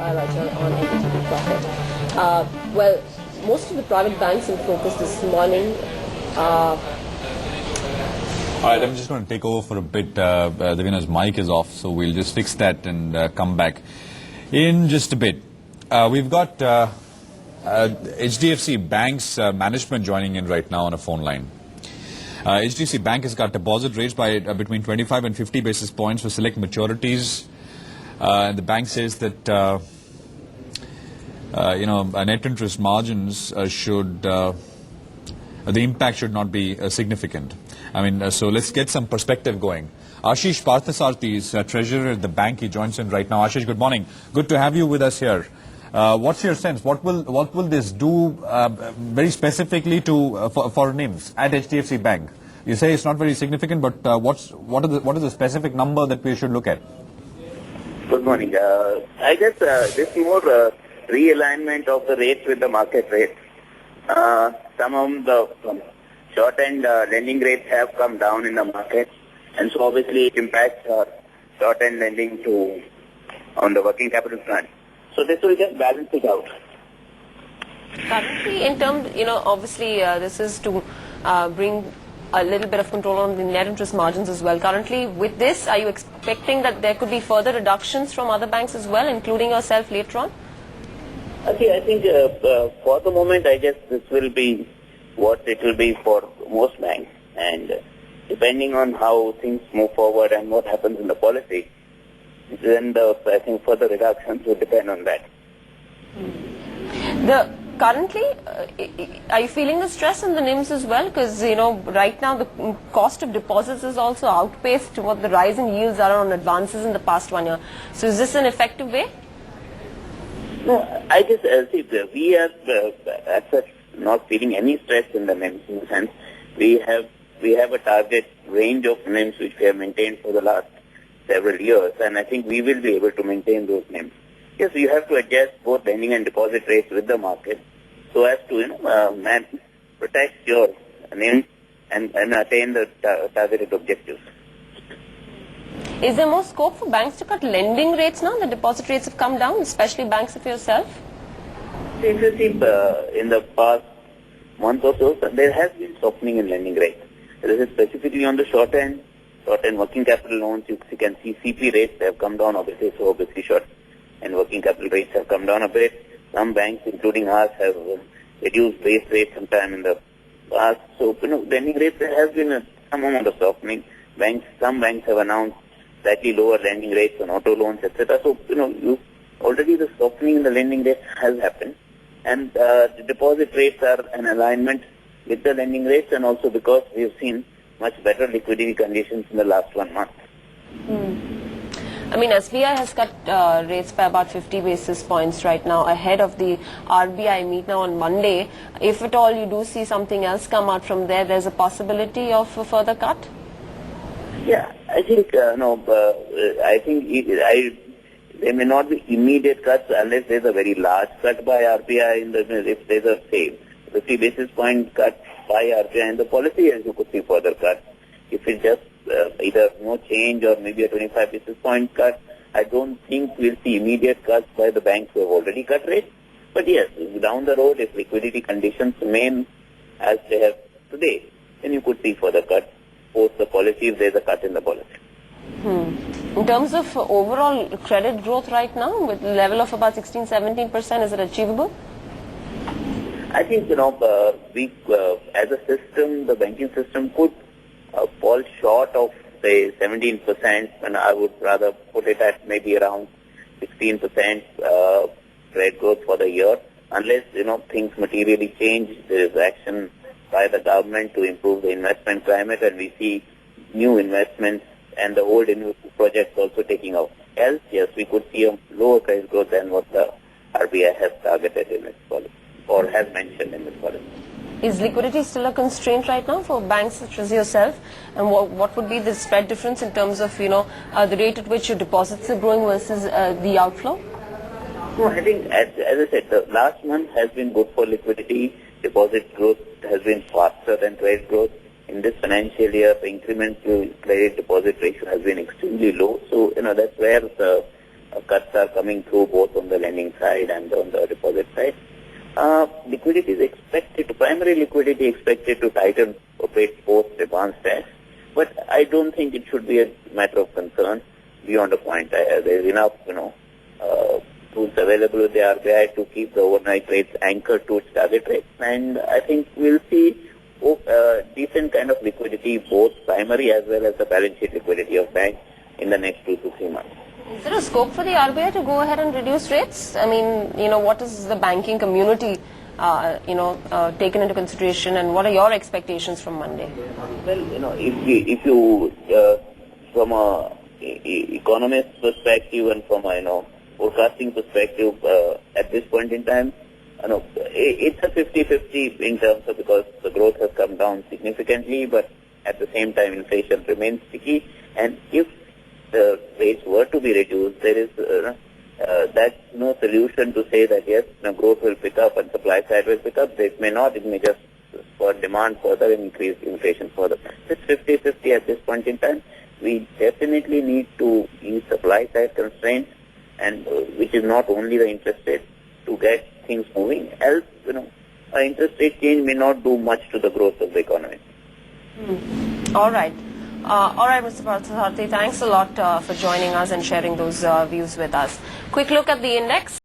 Parthasarthy on NDTV Profit. Well, most of the private banks in focus this morning. All right, I'm just going to take over for a bit. The winner's mic is off, so we'll just fix that and come back in just a bit. We've got HDFC Bank's management joining in right now on a phone line. HDFC Bank has got deposit rates by between 25 and 50 basis points for select maturities. And the bank says that net interest margins the impact should not be significant. So let's get some perspective going. Ashish Parthasarthy is treasurer at the bank. He joins in right now. Ashish, good morning. Good to have you with us here. What's your sense? What will this do very specifically for NIMs at HDFC Bank? You say it's not very significant, but what is the specific number that we should look at? Good morning. I guess this more realignment of the rates with the market rates. Some of the short-end lending rates have come down in the market, and so obviously it impacts short-end lending on the working capital front. So this will just balance it out. Currently, in terms, obviously this is to bring a little bit of control on the net interest margins as well. Currently, with this, are you expecting that there could be further reductions from other banks as well, including yourself later on? Okay, I think for the moment, I guess this will be what it will be for most banks. And depending on how things move forward and what happens in the policy, then I think further reductions will depend on that. Currently, are you feeling the stress in the NIMs as well? Because, right now the cost of deposits is also outpaced what the rise in yields are on advances in the past 1 year. So is this an effective way? No, I guess we are as such not feeling any stress in the NIMs in the sense we have a target range of NIMs which we have maintained for the last several years, and I think we will be able to maintain those NIMs. Yes, you have to adjust both lending and deposit rates with the market so as to protect your NIMs and attain the targeted objectives. Is there more scope for banks to cut lending rates now? The deposit rates have come down, especially banks of yourself. If you see in the past month or so, there has been softening in lending rates. This is specifically on the short end working capital loans. You can see CP rates have come down, obviously short and working capital rates have come down a bit. Some banks, including ours, have reduced base rates sometime in the past. So, lending rates, there has been some amount of softening. Some banks have announced slightly lower lending rates on auto loans, etc. So, already the softening in the lending rates has happened. And the deposit rates are an alignment with the lending rates, and also because we have seen much better liquidity conditions in the last 1 month. SBI has cut rates by about 50 basis points right now ahead of the RBI meet now on Monday. If at all you do see something else come out from there, there's a possibility of a further cut? Yeah, I think, I think there may not be immediate cuts unless there's a very large cut by RBI if there's a, say, 50 basis point cut by RBI in the policy, and you could see further cuts. If it's just either no change or maybe a 25 basis point cut, I don't think we'll see immediate cuts by the banks who have already cut rates. But yes, down the road, if liquidity conditions remain as they have today, then you could see further cuts post the policy if there's a cut in the policy. In terms of overall credit growth right now, with a level of about 16-17%, is it achievable? I think, we, as a system, the banking system could fall short of, say, 17%, and I would rather put it at maybe around 16% credit growth for the year, unless, things materially change. There is action by the government to improve the investment climate, and we see new investments and the old projects also taking off. Else, yes, we could see a lower credit growth than what the RBI has targeted in its policy, or has mentioned in its policy. Is liquidity still a constraint right now for banks such as yourself? And what would be the spread difference in terms of, the rate at which your deposits are growing versus the outflow? No, I think, as I said, the last month has been good for liquidity. Deposit growth has been faster than credit growth. In this financial year, the increment to credit deposit ratio has been extremely low. So, that's where the cuts are coming through both on the lending side and on the deposit side. Liquidity is expected, primary liquidity expected to tighten a bit post advance tax, but I don't think it should be a matter of concern beyond a point. There is enough, tools available with the RBI to keep the overnight rates anchored to its target rates, and I think we'll see decent kind of liquidity, both primary as well as the balance sheet liquidity of banks in the next 2 to 3 months. Is there a scope for the RBI to go ahead and reduce rates? I mean, what is the banking community, taken into consideration, and what are your expectations from Monday? Well, if you from a economist perspective and from a forecasting perspective, at this point in time, it's a 50-50 in terms of, because the growth has come down significantly, but at the same time inflation remains sticky, and if the rates were to be reduced, there is that's no solution to say that yes, growth will pick up and supply side will pick up. It may not. It may just for demand further and increase inflation further. It's 50-50 at this point in time. We definitely need to ease supply side constraints, and which is not only the interest rate, to get things moving. Else, an interest rate change may not do much to the growth of the economy. All right. Mr. Parthasarthy, thanks a lot for joining us and sharing those views with us. Quick look at the index.